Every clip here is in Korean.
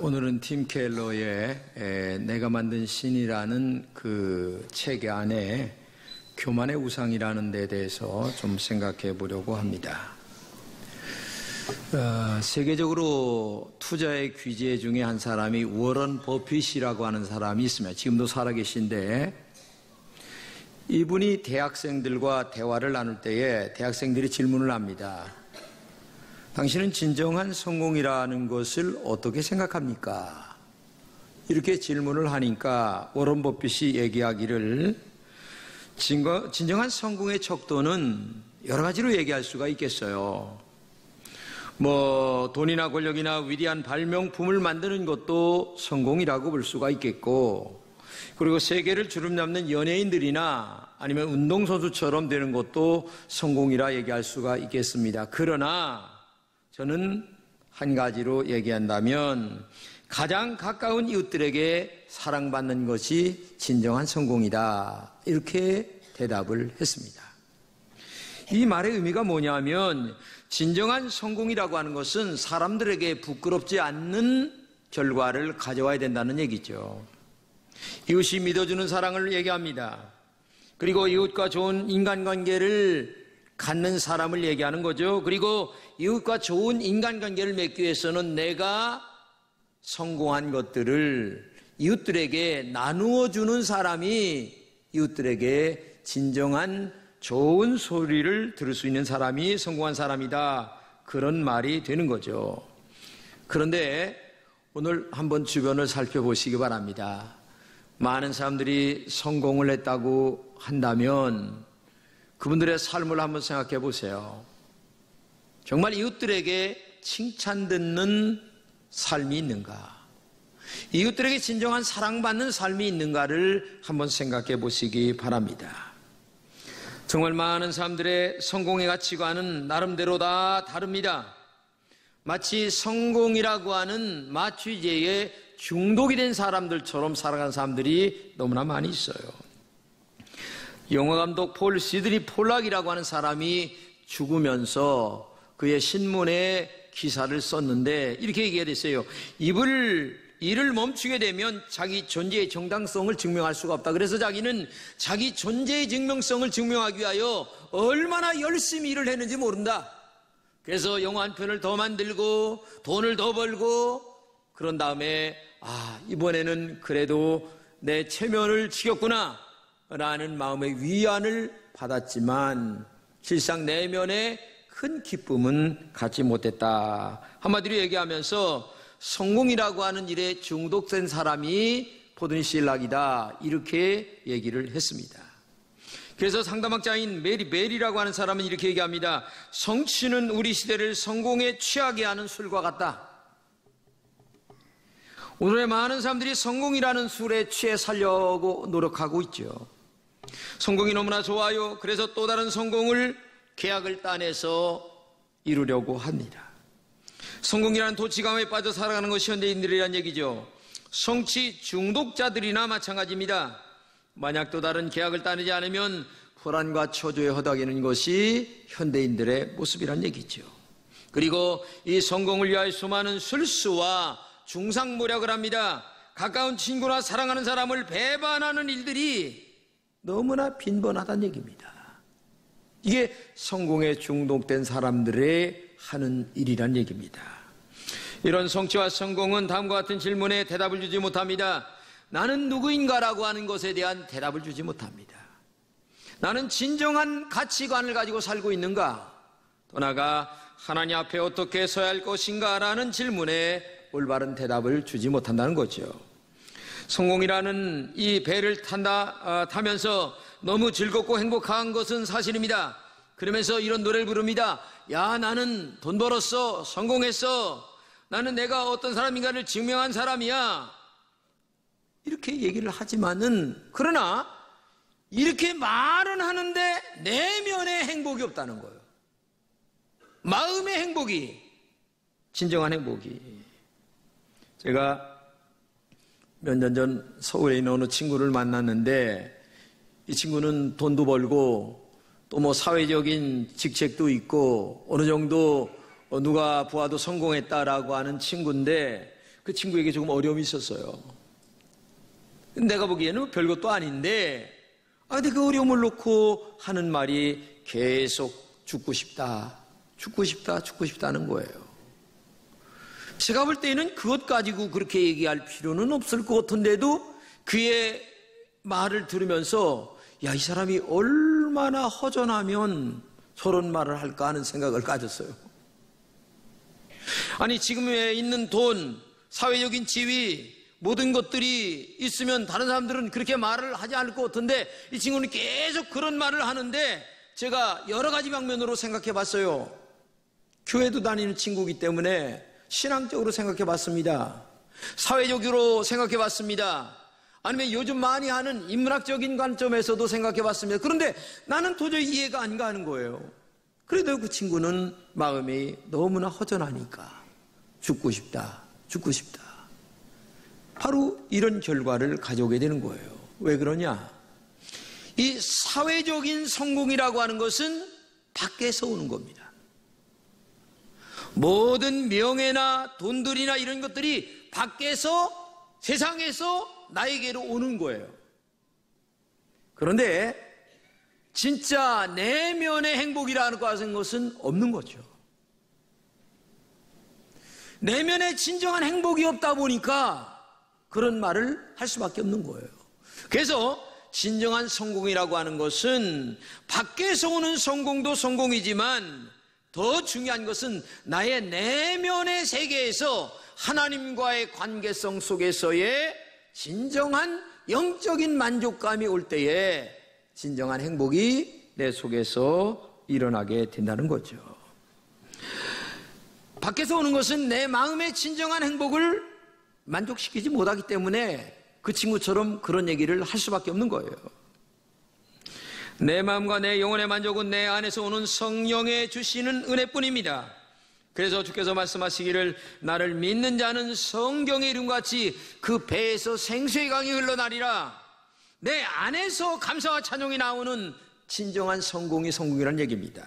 오늘은 팀 켈러의 내가 만든 신이라는 그 책 안에 교만의 우상이라는 데 대해서 좀 생각해 보려고 합니다. 세계적으로 투자의 귀재 중에 한 사람이 워런 버핏이라고 하는 사람이 있습니다. 지금도 살아계신데 이분이 대학생들과 대화를 나눌 때에 대학생들이 질문을 합니다. 당신은 진정한 성공이라는 것을 어떻게 생각합니까? 이렇게 질문을 하니까 워런 버핏이 얘기하기를 진정한 성공의 척도는 여러 가지로 얘기할 수가 있겠어요. 돈이나 권력이나 위대한 발명품을 만드는 것도 성공이라고 볼 수가 있겠고, 그리고 세계를 주름잡는 연예인들이나 아니면 운동선수처럼 되는 것도 성공이라 얘기할 수가 있겠습니다. 그러나 저는 한 가지로 얘기한다면 가장 가까운 이웃들에게 사랑받는 것이 진정한 성공이다. 이렇게 대답을 했습니다. 이 말의 의미가 뭐냐면 진정한 성공이라고 하는 것은 사람들에게 부끄럽지 않는 결과를 가져와야 된다는 얘기죠. 이웃이 믿어주는 사랑을 얘기합니다. 그리고 이웃과 좋은 인간관계를 갖는 사람을 얘기하는 거죠. 그리고 이웃과 좋은 인간관계를 맺기 위해서는 내가 성공한 것들을 이웃들에게 나누어 주는 사람이 이웃들에게 진정한 좋은 소리를 들을 수 있는 사람이 성공한 사람이다. 그런 말이 되는 거죠. 그런데 오늘 한번 주변을 살펴보시기 바랍니다. 많은 사람들이 성공을 했다고 한다면 그분들의 삶을 한번 생각해 보세요. 정말 이웃들에게 칭찬 듣는 삶이 있는가? 이웃들에게 진정한 사랑받는 삶이 있는가를 한번 생각해 보시기 바랍니다. 정말 많은 사람들의 성공의 가치관은 나름대로 다 다릅니다. 마치 성공이라고 하는 마취제에 중독이 된 사람들처럼 살아가는 사람들이 너무나 많이 있어요. 영화감독 폴 시드니 폴락이라고 하는 사람이 죽으면서 그의 신문에 기사를 썼는데 이렇게 얘기가 됐어요. 일을 멈추게 되면 자기 존재의 정당성을 증명할 수가 없다. 그래서 자기는 자기 존재의 증명성을 증명하기 위하여 얼마나 열심히 일을 했는지 모른다. 그래서 영화 한 편을 더 만들고 돈을 더 벌고 그런 다음에 이번에는 그래도 내 체면을 지켰구나 라는 마음의 위안을 받았지만 실상 내면에 큰 기쁨은 갖지 못했다. 한마디로 얘기하면서 성공이라고 하는 일에 중독된 사람이 포드니 실락이다. 이렇게 얘기를 했습니다. 그래서 상담학자인 메리라고 하는 사람은 이렇게 얘기합니다. 성취는 우리 시대를 성공에 취하게 하는 술과 같다. 오늘의 많은 사람들이 성공이라는 술에 취해 살려고 노력하고 있죠. 성공이 너무나 좋아요. 그래서 또 다른 성공을 계약을 따내서 이루려고 합니다. 성공이라는 도치감에 빠져 살아가는 것이 현대인들이란 얘기죠. 성취 중독자들이나 마찬가지입니다. 만약 또 다른 계약을 따내지 않으면 불안과 초조에 허덕이는 것이 현대인들의 모습이란 얘기죠. 그리고 이 성공을 위하여 수많은 술수와 중상모략을 합니다. 가까운 친구나 사랑하는 사람을 배반하는 일들이 너무나 빈번하다는 얘기입니다. 이게 성공에 중독된 사람들의 하는 일이란 얘기입니다. 이런 성취와 성공은 다음과 같은 질문에 대답을 주지 못합니다. 나는 누구인가라고 하는 것에 대한 대답을 주지 못합니다. 나는 진정한 가치관을 가지고 살고 있는가? 또 나아가 하나님 앞에 어떻게 서야 할 것인가? 라는 질문에 올바른 대답을 주지 못한다는 거죠. 성공이라는 이 배를 타면서 너무 즐겁고 행복한 것은 사실입니다. 그러면서 이런 노래를 부릅니다. 야, 나는 돈 벌었어. 성공했어. 나는 내가 어떤 사람인가를 증명한 사람이야. 이렇게 얘기를 하지만은 그러나 이렇게 말은 하는데 내면의 행복이 없다는 거예요. 마음의 행복이, 진정한 행복이. 제가 몇 년 전 서울에 있는 어느 친구를 만났는데 이 친구는 돈도 벌고 또 사회적인 직책도 있고 어느 정도 누가 보아도 성공했다라고 하는 친구인데 그 친구에게 조금 어려움이 있었어요. 내가 보기에는 별것도 아닌데, 근데 그 어려움을 놓고 하는 말이 계속 죽고 싶다, 죽고 싶다, 죽고 싶다는 거예요. 제가 볼 때는 그것 가지고 그렇게 얘기할 필요는 없을 것 같은데도 그의 말을 들으면서 야, 이 사람이 얼마나 허전하면 저런 말을 할까 하는 생각을 가졌어요. 아니, 지금에 있는 돈, 사회적인 지위, 모든 것들이 있으면 다른 사람들은 그렇게 말을 하지 않을 것 같은데 이 친구는 계속 그런 말을 하는데 제가 여러 가지 방면으로 생각해 봤어요. 교회도 다니는 친구이기 때문에 신앙적으로 생각해 봤습니다. 사회적으로 생각해 봤습니다. 아니면 요즘 많이 하는 인문학적인 관점에서도 생각해 봤습니다. 그런데 나는 도저히 이해가 안 가는 거예요. 그래도 그 친구는 마음이 너무나 허전하니까 죽고 싶다, 죽고 싶다. 바로 이런 결과를 가져오게 되는 거예요. 왜 그러냐? 이 사회적인 성공이라고 하는 것은 밖에서 오는 겁니다. 모든 명예나 돈들이나 이런 것들이 밖에서, 세상에서 나에게로 오는 거예요. 그런데 진짜 내면의 행복이라는 것은 없는 거죠. 내면에 진정한 행복이 없다 보니까 그런 말을 할 수밖에 없는 거예요. 그래서 진정한 성공이라고 하는 것은 밖에서 오는 성공도 성공이지만 더 중요한 것은 나의 내면의 세계에서 하나님과의 관계성 속에서의 진정한 영적인 만족감이 올 때에 진정한 행복이 내 속에서 일어나게 된다는 거죠. 밖에서 오는 것은 내 마음의 진정한 행복을 만족시키지 못하기 때문에 그 친구처럼 그런 얘기를 할 수밖에 없는 거예요. 내 마음과 내 영혼의 만족은 내 안에서 오는 성령의 주시는 은혜뿐입니다. 그래서 주께서 말씀하시기를 나를 믿는 자는 성경의 이름같이 그 배에서 생수의 강이 흘러나리라. 내 안에서 감사와 찬송이 나오는 진정한 성공이 성공이라는 얘기입니다.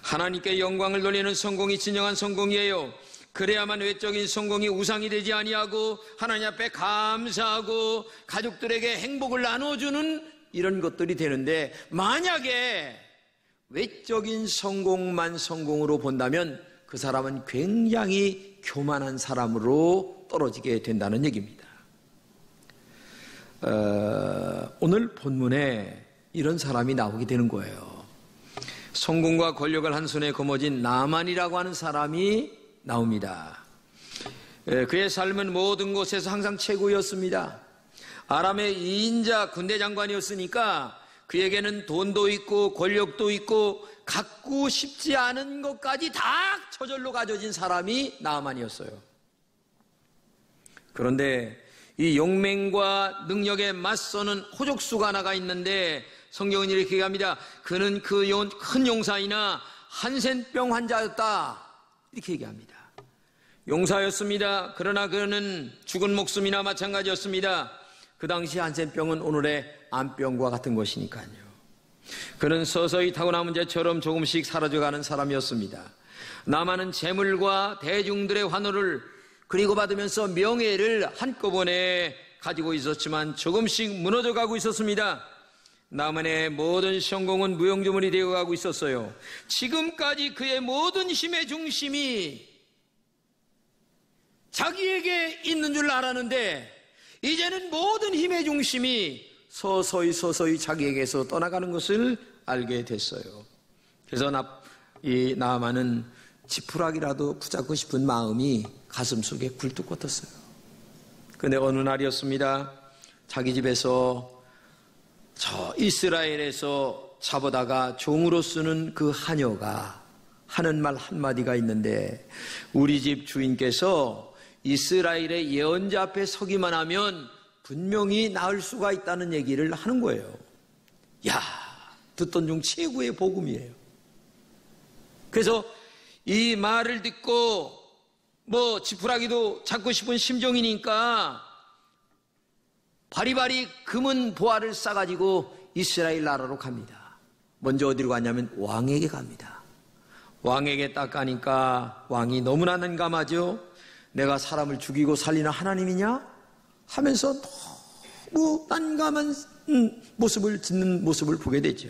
하나님께 영광을 돌리는 성공이 진정한 성공이에요. 그래야만 외적인 성공이 우상이 되지 아니하고 하나님 앞에 감사하고 가족들에게 행복을 나눠주는 이런 것들이 되는데, 만약에 외적인 성공만 성공으로 본다면 그 사람은 굉장히 교만한 사람으로 떨어지게 된다는 얘기입니다. 오늘 본문에 이런 사람이 나오게 되는 거예요. 성공과 권력을 한 손에 거머쥔 나만이라고 하는 사람이 나옵니다. 그의 삶은 모든 곳에서 항상 최고였습니다. 아람의 2인자 군대 장관이었으니까 그에게는 돈도 있고 권력도 있고 갖고 싶지 않은 것까지 다 저절로 가져진 사람이 나아만이었어요. 그런데 이 용맹과 능력에 맞서는 호족수가 하나가 있는데 성경은 이렇게 얘기합니다. 그는 그 큰 용사이나 한센병 환자였다, 이렇게 얘기합니다. 용사였습니다. 그러나 그는 죽은 목숨이나 마찬가지였습니다. 그 당시 한센병은 오늘의 암병과 같은 것이니까요. 그는 서서히 타고난 죄처럼 조금씩 사라져가는 사람이었습니다. 나만은 재물과 대중들의 환호를 그리고 받으면서 명예를 한꺼번에 가지고 있었지만 조금씩 무너져가고 있었습니다. 나만의 모든 성공은 무용지물이 되어가고 있었어요. 지금까지 그의 모든 힘의 중심이 자기에게 있는 줄 알았는데 이제는 모든 힘의 중심이 서서히 자기에게서 떠나가는 것을 알게 됐어요. 그래서 이 나아만은 지푸라기라도 붙잡고 싶은 마음이 가슴속에 굴뚝 같았어요. 그런데 어느 날이었습니다. 자기 집에서 저 이스라엘에서 잡아다가 종으로 쓰는 그 하녀가 하는 말 한마디가 있는데, 우리 집 주인께서 이스라엘의 예언자 앞에 서기만 하면 분명히 나을 수가 있다는 얘기를 하는 거예요. 야, 듣던 중 최고의 복음이에요. 그래서 이 말을 듣고 지푸라기도 잡고 싶은 심정이니까 바리바리 금은 보화를 싸가지고 이스라엘 나라로 갑니다. 먼저 어디로 가냐면 왕에게 갑니다. 왕에게 딱 가니까 왕이 너무나 난감하죠. 내가 사람을 죽이고 살리는 하나님이냐? 하면서 너무 난감한 모습을 짓는 모습을 보게 되죠.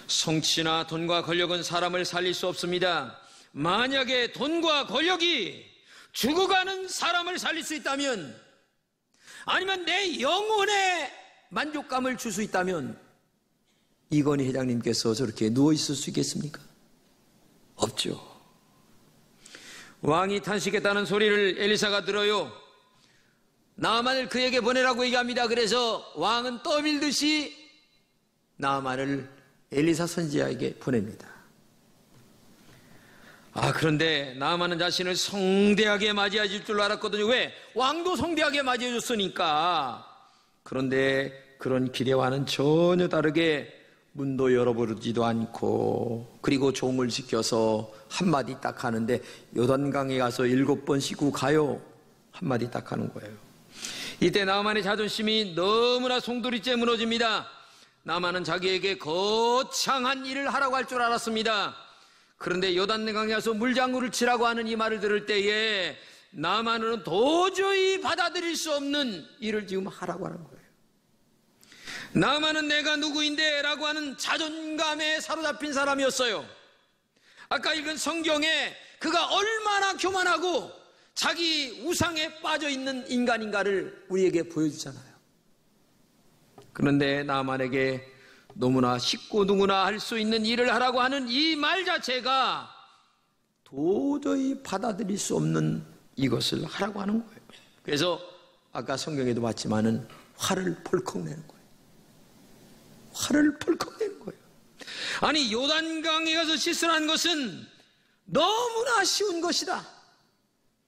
성취나 돈과 권력은 사람을 살릴 수 없습니다. 만약에 돈과 권력이 죽어가는 사람을 살릴 수 있다면, 아니면 내 영혼에 만족감을 줄 수 있다면 이건희 회장님께서 저렇게 누워있을 수 있겠습니까? 없죠. 왕이 탄식했다는 소리를 엘리사가 들어요. 나아만을 그에게 보내라고 얘기합니다. 그래서 왕은 떠밀듯이 나아만을 엘리사 선지자에게 보냅니다. 그런데 나아만은 자신을 성대하게 맞이해 줄 줄 알았거든요. 왜? 왕도 성대하게 맞이해 줬으니까. 그런데 그런 기대와는 전혀 다르게 문도 열어보지도 않고, 그리고 종을 시켜서 한마디 딱 하는데, 요단강에 가서 7번 씻고 가요, 한마디 딱 하는 거예요. 이때 나아만의 자존심이 너무나 송두리째 무너집니다. 나아만은 자기에게 거창한 일을 하라고 할 줄 알았습니다. 그런데 요단강에 가서 물장구를 치라고 하는 이 말을 들을 때에 나아만은 도저히 받아들일 수 없는 일을 지금 하라고 하는 거예요. 나아만은 내가 누구인데 라고 하는 자존감에 사로잡힌 사람이었어요. 아까 읽은 성경에 그가 얼마나 교만하고 자기 우상에 빠져있는 인간인가를 우리에게 보여주잖아요. 그런데 나아만에게 너무나 쉽고 누구나 할 수 있는 일을 하라고 하는 이 말 자체가 도저히 받아들일 수 없는 이것을 하라고 하는 거예요. 그래서 아까 성경에도 봤지만은 화를 펄컥 내는 거예요. 화를 펄컥 내는 거예요. 아니, 요단강에 가서 씻으라는 것은 너무나 쉬운 것이다.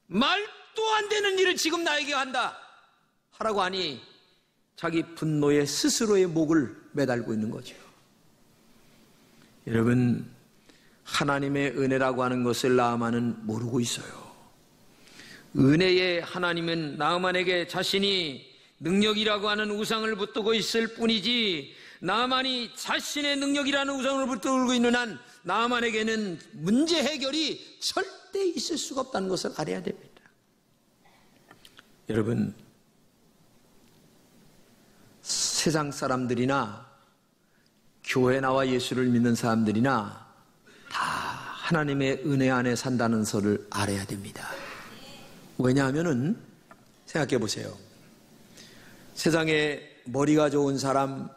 말도 안 되는 일을 지금 나에게 한다 하라고 하니 자기 분노에 스스로의 목을 매달고 있는 거죠. 여러분, 하나님의 은혜라고 하는 것을 나아만은 모르고 있어요. 은혜의 하나님은 나아만에게 자신이 능력이라고 하는 우상을 붙들고 있을 뿐이지, 나아만이 자신의 능력이라는 우상을 붙들고 있는 한 나아만에게는 문제 해결이 절대 있을 수가 없다는 것을 알아야 됩니다. 여러분, 세상 사람들이나 교회 나와 예수를 믿는 사람들이나 다 하나님의 은혜 안에 산다는 것을 알아야 됩니다. 왜냐하면은 생각해 보세요. 세상에 머리가 좋은 사람,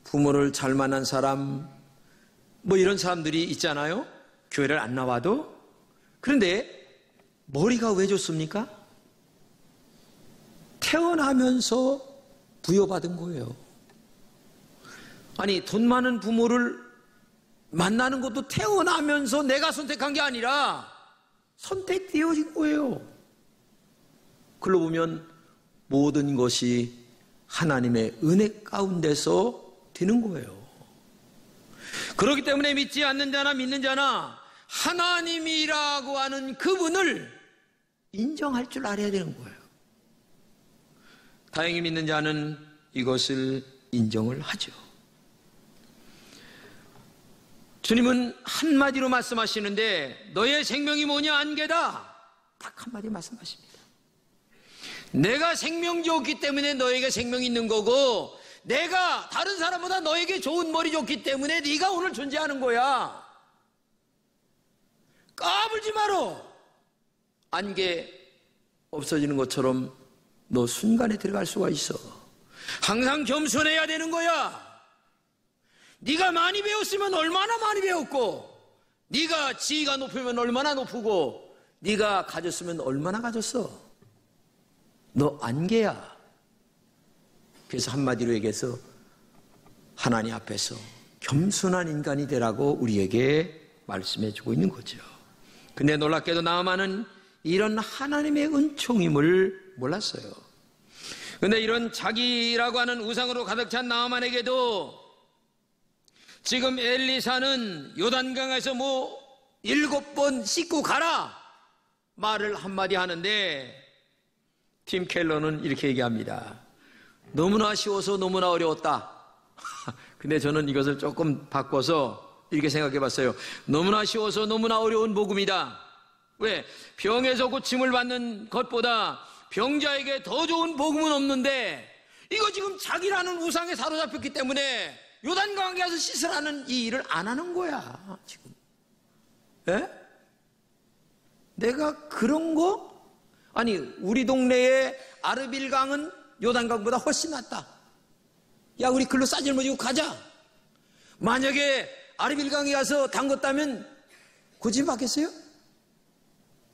부모를 잘 만난 사람, 뭐 이런 사람들이 있잖아요. 교회를 안 나와도. 그런데 머리가 왜 좋습니까? 태어나면서 부여받은 거예요. 아니, 돈 많은 부모를 만나는 것도 태어나면서 내가 선택한 게 아니라 선택되어진 거예요. 글로 보면 모든 것이 하나님의 은혜 가운데서 되는 거예요. 그렇기 때문에 믿지 않는 자나 믿는 자나 하나님이라고 하는 그분을 인정할 줄 알아야 되는 거예요. 다행히 믿는 자는 이것을 인정을 하죠. 주님은 한마디로 말씀하시는데, 너의 생명이 뭐냐 안개다, 딱 한마디 말씀하십니다. 내가 생명 좋기 때문에 너에게 생명이 있는 거고, 내가 다른 사람보다 너에게 좋은 머리 좋기 때문에 네가 오늘 존재하는 거야. 까불지 마라. 안개 없어지는 것처럼 너 순간에 들어갈 수가 있어. 항상 겸손해야 되는 거야. 네가 많이 배웠으면 얼마나 많이 배웠고, 네가 지위가 높으면 얼마나 높고, 네가 가졌으면 얼마나 가졌어. 너 안개야. 그래서 한마디로 얘기해서 하나님 앞에서 겸손한 인간이 되라고 우리에게 말씀해 주고 있는 거죠. 근데 놀랍게도 나아만은 이런 하나님의 은총임을 몰랐어요. 근데 이런 자기라고 하는 우상으로 가득 찬 나아만에게도 지금 엘리사는 요단강에서 7번 씻고 가라 말을 한마디 하는데, 팀 켈러는 이렇게 얘기합니다. 너무나 쉬워서 너무나 어려웠다. 근데 저는 이것을 조금 바꿔서 이렇게 생각해 봤어요. 너무나 쉬워서 너무나 어려운 복음이다. 왜? 병에서 고침을 받는 것보다 병자에게 더 좋은 복음은 없는데, 이거 지금 자기라는 우상에 사로잡혔기 때문에 요단강에 가서 씻으라는 이 일을 안 하는 거야 지금. 예? 내가 그런 거? 아니, 우리 동네에 아르빌강은 요단강보다 훨씬 낫다. 야, 우리 글로 싸질머지고 가자. 만약에 아르빌강에 가서 담궜다면 고집 받겠어요?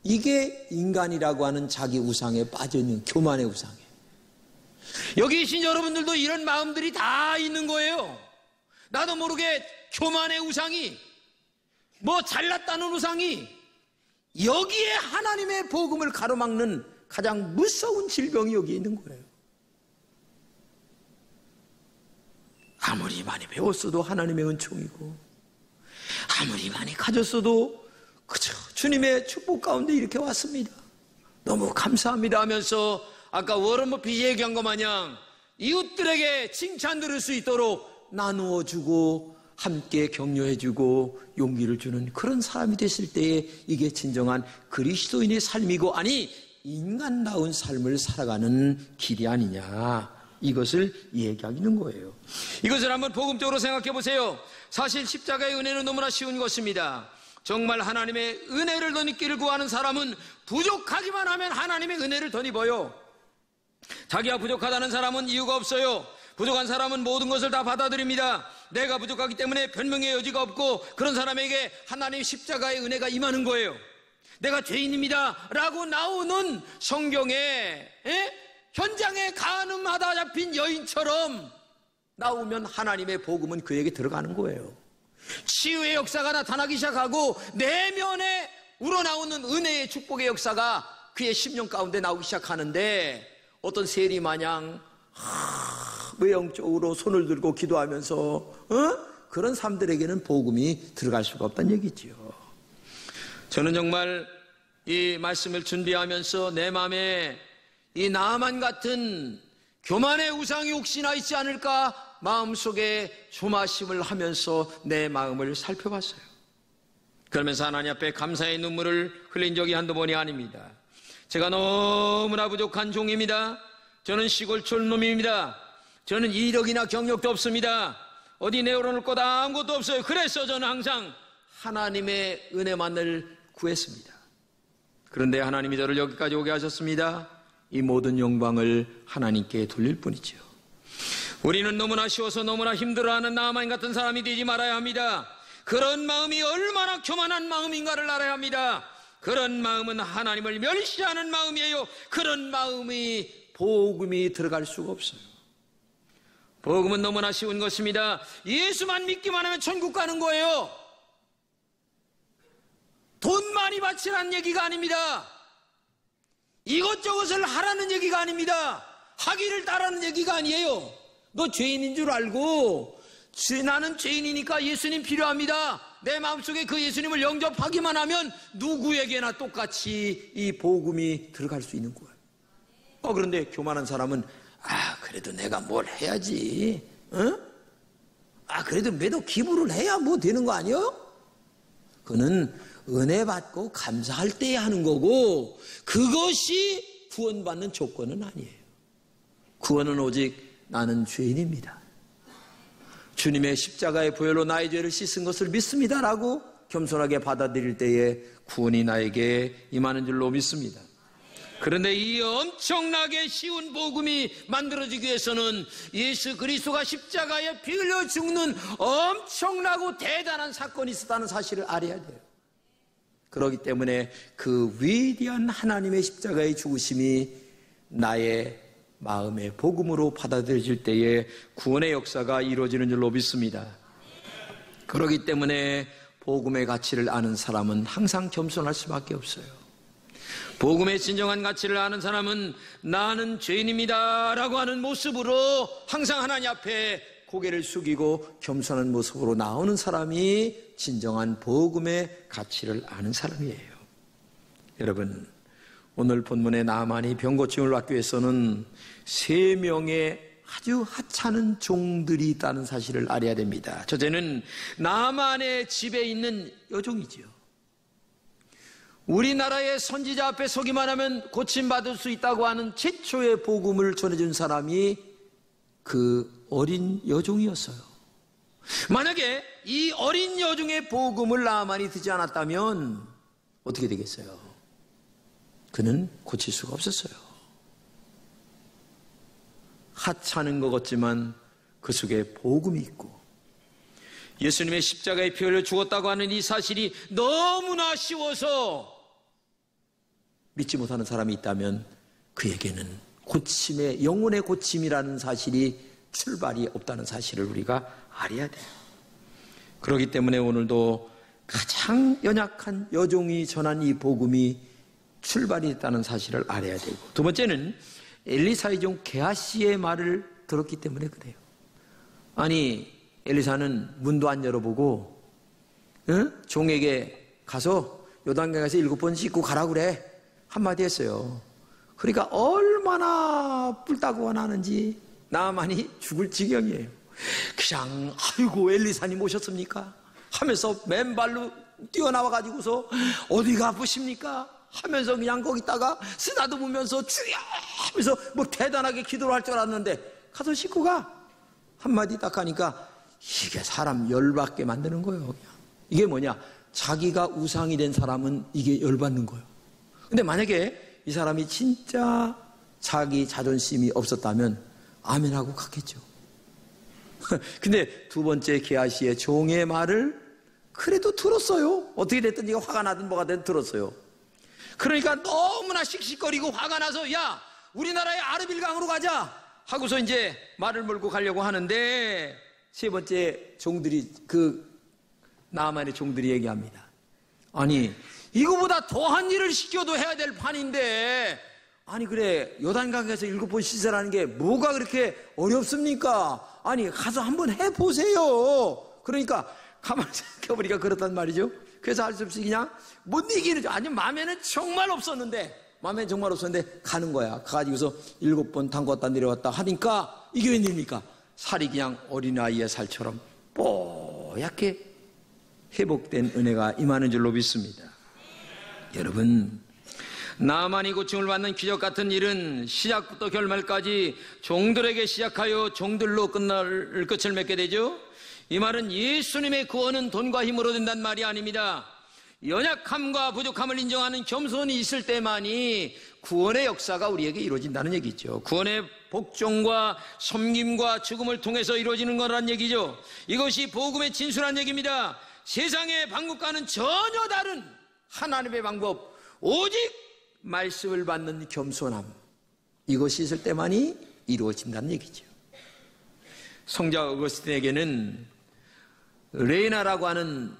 이게 인간이라고 하는 자기 우상에 빠져있는 교만의 우상에. 여기 계신 여러분들도 이런 마음들이 다 있는 거예요. 나도 모르게 교만의 우상이, 뭐 잘났다는 우상이, 여기에 하나님의 복음을 가로막는 가장 무서운 질병이 여기 있는 거예요. 아무리 많이 배웠어도 하나님의 은총이고, 아무리 많이 가졌어도 그저 주님의 축복 가운데 이렇게 왔습니다. 너무 감사합니다 하면서 아까 워런 버핏이 얘기한 것 마냥 이웃들에게 칭찬 들을 수 있도록 나누어주고 함께 격려해주고 용기를 주는 그런 사람이 됐을 때에 이게 진정한 그리스도인의 삶이고, 아니 인간다운 삶을 살아가는 길이 아니냐, 이것을 얘기하는 거예요. 이것을 한번 복음적으로 생각해 보세요. 사실 십자가의 은혜는 너무나 쉬운 것입니다. 정말 하나님의 은혜를 덧입기를 구하는 사람은 부족하기만 하면 하나님의 은혜를 덧입어요. 자기가 부족하다는 사람은 이유가 없어요. 부족한 사람은 모든 것을 다 받아들입니다. 내가 부족하기 때문에 변명의 여지가 없고, 그런 사람에게 하나님의 십자가의 은혜가 임하는 거예요. 내가 죄인입니다 라고 나오는 성경에 현장에 간음하다 잡힌 여인처럼 나오면 하나님의 복음은 그에게 들어가는 거예요. 치유의 역사가 나타나기 시작하고 내면에 우러나오는 은혜의 축복의 역사가 그의 심령 가운데 나오기 시작하는데, 어떤 세리마냥 외형적으로 손을 들고 기도하면서 그런 사람들에게는 복음이 들어갈 수가 없다는 얘기지요. 저는 정말 이 말씀을 준비하면서 내 마음에 이 나만 같은 교만의 우상이 혹시나 있지 않을까 마음속에 조마심을 하면서 내 마음을 살펴봤어요. 그러면서 하나님 앞에 감사의 눈물을 흘린 적이 한두 번이 아닙니다. 제가 너무나 부족한 종입니다. 저는 시골촌 놈입니다. 저는 이력이나 경력도 없습니다. 어디 내어놓을 것 아무것도 없어요. 그래서 저는 항상 하나님의 은혜만을 구했습니다. 그런데 하나님이 저를 여기까지 오게 하셨습니다. 이 모든 영광을 하나님께 돌릴 뿐이죠. 우리는 너무나 쉬워서 너무나 힘들어하는 나만 같은 사람이 되지 말아야 합니다. 그런 마음이 얼마나 교만한 마음인가를 알아야 합니다. 그런 마음은 하나님을 멸시하는 마음이에요. 그런 마음이 복음이 들어갈 수가 없어요. 복음은 너무나 쉬운 것입니다. 예수만 믿기만 하면 천국 가는 거예요. 돈 많이 바치라는 얘기가 아닙니다. 이것저것을 하라는 얘기가 아닙니다. 하기를 따라는 얘기가 아니에요. 너 죄인인 줄 알고, 나는 죄인이니까 예수님 필요합니다. 내 마음속에 그 예수님을 영접하기만 하면 누구에게나 똑같이 이 복음이 들어갈 수 있는 거예요. 그런데 교만한 사람은 그래도 내가 뭘 해야지, 그래도 매도 기부를 해야 뭐 되는 거 아니에요? 그는 은혜 받고 감사할 때 하는 거고, 그것이 구원받는 조건은 아니에요. 구원은 오직 나는 죄인입니다, 주님의 십자가의 보혈로 나의 죄를 씻은 것을 믿습니다라고 겸손하게 받아들일 때에 구원이 나에게 임하는 줄로 믿습니다. 그런데 이 엄청나게 쉬운 복음이 만들어지기 위해서는 예수 그리스도가 십자가에 피 흘려 죽는 엄청나고 대단한 사건이 있었다는 사실을 알아야 돼요. 그렇기 때문에 그 위대한 하나님의 십자가의 죽으심이 나의 마음의 복음으로 받아들여질 때에 구원의 역사가 이루어지는 줄로 믿습니다. 그렇기 때문에 복음의 가치를 아는 사람은 항상 겸손할 수밖에 없어요. 복음의 진정한 가치를 아는 사람은 나는 죄인입니다 라고 하는 모습으로 항상 하나님 앞에 고개를 숙이고 겸손한 모습으로 나오는 사람이 진정한 복음의 가치를 아는 사람이에요. 여러분, 오늘 본문의 나만이 병고침을 받기 위해서는 3명의 아주 하찮은 종들이 있다는 사실을 알아야 됩니다. 첫째는 나만의 집에 있는 여종이지요. 우리나라의 선지자 앞에 서기만 하면 고침받을 수 있다고 하는 최초의 복음을 전해준 사람이 그 어린 여종이었어요. 만약에 이 어린 여종의 복음을 나아만이 듣지 않았다면 어떻게 되겠어요? 그는 고칠 수가 없었어요. 하찮은 것 같지만 그 속에 복음이 있고 예수님의 십자가에 피 흘려 죽었다고 하는 이 사실이 너무나 쉬워서 믿지 못하는 사람이 있다면 그에게는 고침의, 영혼의 고침이라는 사실이 출발이 없다는 사실을 우리가 알아야 돼요. 그렇기 때문에 오늘도 가장 연약한 여종이 전한 이 복음이 출발이 됐다는 사실을 알아야 되고, 두 번째는 엘리사의 종 게하시의 말을 들었기 때문에 그래요. 아니, 엘리사는 문도 안 열어보고 종에게 가서 요단강에 가서 7번 씻고 가라 그래 한마디 했어요. 그러니까 얼마나 뿔따고 원하는지 나만이 죽을 지경이에요. 그냥 아이고 엘리사님 오셨습니까? 하면서 맨발로 뛰어나와가지고서 어디가 아프십니까? 하면서 그냥 거기다가 쓰다듬으면서 주여 하면서 뭐 대단하게 기도를 할 줄 알았는데 가서 씻고 가 한마디 딱 하니까 이게 사람 열받게 만드는 거예요. 그냥. 이게 뭐냐, 자기가 우상이 된 사람은 이게 열받는 거예요. 근데 만약에 이 사람이 진짜 자기 자존심이 없었다면 아멘하고 갔겠죠. 근데 두 번째 게하시의 종의 말을 그래도 들었어요. 어떻게 됐든 이거 화가 나든 뭐가 됐든 들었어요. 그러니까 너무나 씩씩거리고 화가 나서 야 우리나라의 아르빌강으로 가자 하고서 이제 말을 몰고 가려고 하는데 세 번째 종들이 나아만의 종들이 얘기합니다. 아니 이거보다 더한 일을 시켜도 해야 될 판인데 아니 그래 요단강에서 7번 씻으라는 게 뭐가 그렇게 어렵습니까? 아니 가서 한번 해보세요. 그러니까 가만히 생각해보니까 그렇단 말이죠. 그래서 할 수 없이 그냥 못 이기는, 아니 마음에는 정말 없었는데 가는 거야. 가가지고서 7번 담궜다 내려왔다 하니까 이게 웬일입니까? 살이 그냥 어린아이의 살처럼 뽀얗게 회복된 은혜가 임하는 줄로 믿습니다. 여러분, 나만이 고침을 받는 기적 같은 일은 시작부터 결말까지 종들에게 시작하여 종들로 끝을 맺게 되죠. 이 말은 예수님의 구원은 돈과 힘으로 된다는 말이 아닙니다. 연약함과 부족함을 인정하는 겸손이 있을 때만이 구원의 역사가 우리에게 이루어진다는 얘기죠. 구원의 복종과 섬김과 죽음을 통해서 이루어지는 거란 얘기죠. 이것이 복음의 진수란 얘기입니다. 세상의 방법과는 전혀 다른 하나님의 방법, 오직 말씀을 받는 겸손함, 이것이 있을 때만이 이루어진다는 얘기죠. 성자 어거스틴에게는 레이나라고 하는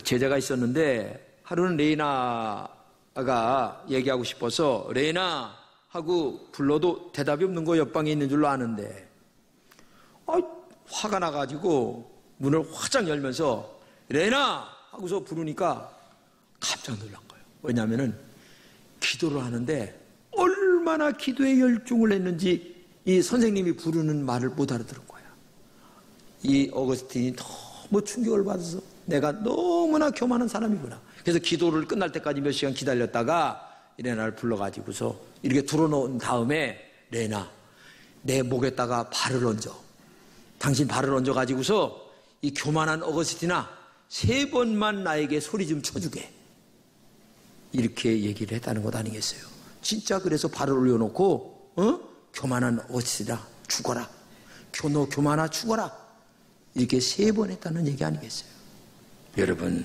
제자가 있었는데 하루는 레이나가 얘기하고 싶어서 레이나 하고 불러도 대답이 없는 거 옆방에 있는 줄로 아는데 화가 나가지고 문을 활짝 열면서 레이나 하고서 부르니까 깜짝 놀란 거예요. 왜냐하면은 기도를 하는데 얼마나 기도에 열중을 했는지 이 선생님이 부르는 말을 못 알아들은 거야. 이 어거스틴이 너무 충격을 받아서 내가 너무나 교만한 사람이구나. 그래서 기도를 끝날 때까지 몇 시간 기다렸다가 레나를 불러가지고서 이렇게 들어놓은 다음에 레나, 내 목에다가 발을 얹어. 당신 발을 얹어가지고서 이 교만한 어거스틴아 3번만 나에게 소리 좀 쳐주게. 이렇게 얘기를 했다는 것 아니겠어요? 진짜 그래서 발을 올려놓고 교만한 어거스틴아 죽어라. 너 교만아 죽어라. 이렇게 3번 했다는 얘기 아니겠어요? 여러분,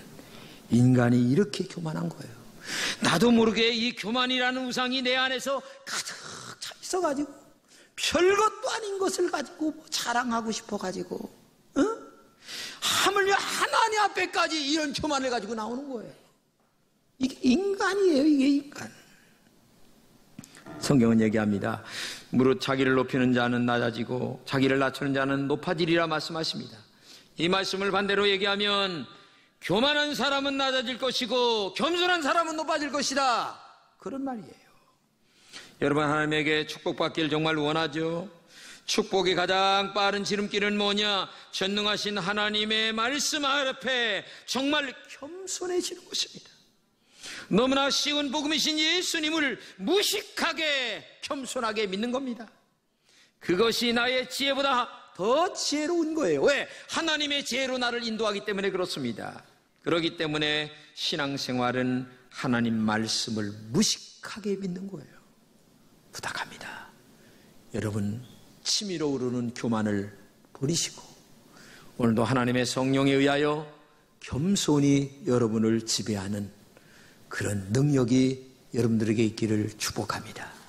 인간이 이렇게 교만한 거예요. 나도 모르게 이 교만이라는 우상이 내 안에서 가득 차 있어가지고 별것도 아닌 것을 가지고 자랑하고 싶어가지고 하물며 하나님 앞에까지 이런 교만을 가지고 나오는 거예요. 이게 인간이에요. 이게 인간. 성경은 얘기합니다. 무릇 자기를 높이는 자는 낮아지고 자기를 낮추는 자는 높아지리라 말씀하십니다. 이 말씀을 반대로 얘기하면 교만한 사람은 낮아질 것이고 겸손한 사람은 높아질 것이다. 그런 말이에요. 여러분, 하나님에게 축복받기를 정말 원하죠. 축복의 가장 빠른 지름길은 뭐냐? 전능하신 하나님의 말씀 앞에 정말 겸손해지는 것입니다. 너무나 쉬운 복음이신 예수님을 무식하게 겸손하게 믿는 겁니다. 그것이 나의 지혜보다 더 지혜로운 거예요. 왜? 하나님의 지혜로 나를 인도하기 때문에 그렇습니다. 그렇기 때문에 신앙생활은 하나님 말씀을 무식하게 믿는 거예요. 부탁합니다. 여러분, 치밀어 오르는 교만을 버리시고 오늘도 하나님의 성령에 의하여 겸손히 여러분을 지배하는 그런 능력이 여러분들에게 있기를 축복합니다.